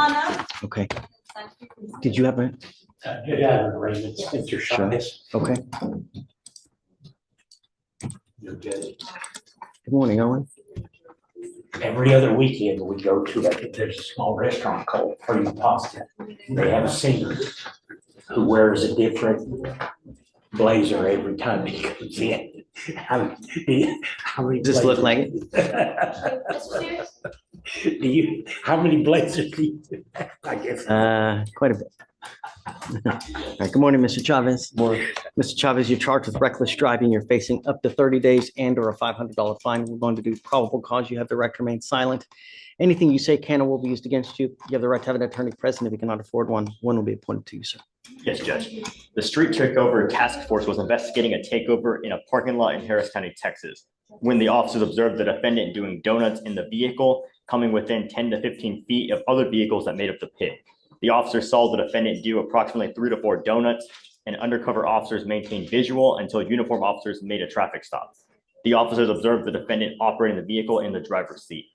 on up. Okay. Did you have a? Yeah, arrangements, Mr. Chavez. Okay. You're good. Good morning, Owen. Every other weekend we go to, I think there's a small restaurant called Free Pasta. They have a singer who wears a different blazer every time he comes in. How many Just look like how many blazers do you, I guess. Quite a bit. All right, good morning, Mr. Chavez. Mr. Chavez, you're charged with reckless driving. You're facing up to 30 days and or a $500 fine. We're going to do probable cause. You have the right to remain silent. Anything you say can or will be used against you. You have the right to have an attorney present. If you cannot afford one will be appointed to you, sir. Yes, Judge. The Street Takeover Task Force was investigating a takeover in a parking lot in Harris County, Texas, when the officers observed the defendant doing donuts in the vehicle, coming within 10 to 15 feet of other vehicles that made up the pit. The officers saw the defendant do approximately 3 to 4 donuts, and undercover officers maintained visual until uniformed officers made a traffic stop. The officers observed the defendant operating the vehicle in the driver's seat.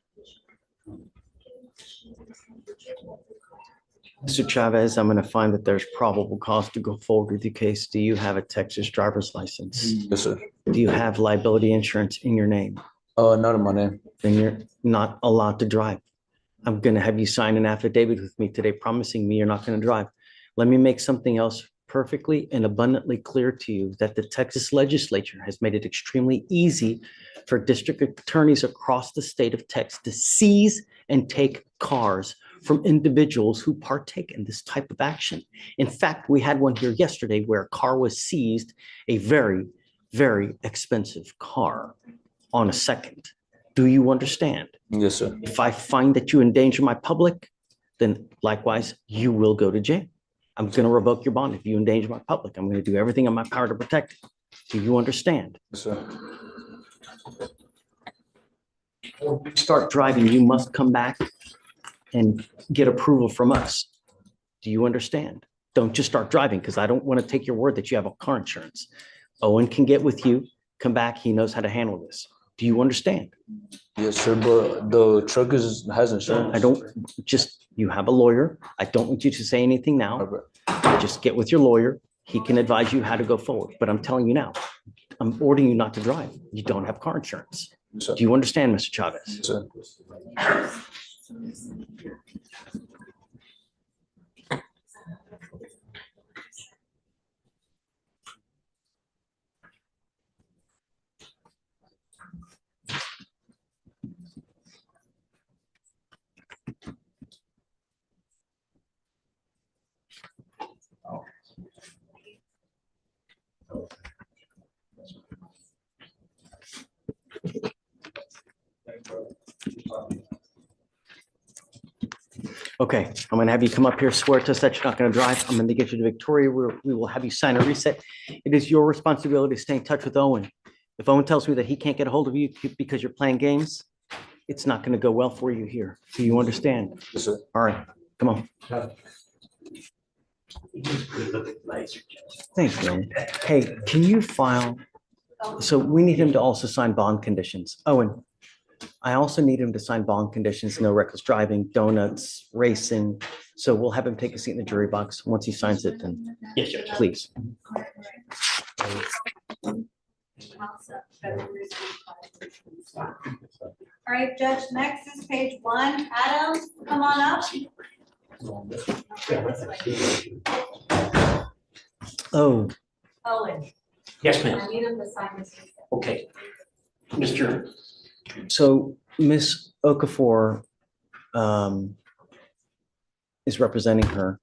Mr. Chavez, I'm going to find that there's probable cause to go forward with your case. Do you have a Texas driver's license? Yes, sir. Do you have liability insurance in your name? Not in my name. Then you're not allowed to drive. I'm going to have you sign an affidavit with me today promising me you're not going to drive. Let me make something else perfectly and abundantly clear to you that the Texas legislature has made it extremely easy for district attorneys across the state of Texas to seize and take cars from individuals who partake in this type of action. In fact, we had one here yesterday where a car was seized, a very, very expensive car on a second. Do you understand? Yes, sir. If I find that you endanger my public, then likewise, you will go to jail. I'm going to revoke your bond if you endanger my public. I'm going to do everything in my power to protect it. Do you understand? Yes, sir. Before you start driving, you must come back and get approval from us. Do you understand? Don't just start driving because I don't want to take your word that you have a car insurance. Owen can get with you, come back. He knows how to handle this. Do you understand? Yes, sir. But the truck has insurance. I don't you have a lawyer. I don't want you to say anything now. Okay. Just get with your lawyer. He can advise you how to go forward. But I'm telling you now, I'm ordering you not to drive. You don't have car insurance. Yes, sir. Do you understand, Mr. Chavez? Yes, sir. Okay, I'm going to have you come up here, swear to us that you're not going to drive. I'm going to get you to Victoria. We will have you sign a reset. It is your responsibility to stay in touch with Owen. If Owen tells me that he can't get a hold of you because you're playing games, it's not going to go well for you here. Do you understand? Yes, sir. All right, come on. Thanks, man. Hey, can you file? So we need him to also sign bond conditions. Owen, I also need him to sign bond conditions, no reckless driving, donuts, racing. So we'll have him take a seat in the jury box. Once he signs it, then Yes, Judge. please. All right, Judge, next is page 1. Adam, come on up. Oh, Owen, Yes, ma'am. I need him to sign this. Okay. Mr. so Miss Okafor is representing her.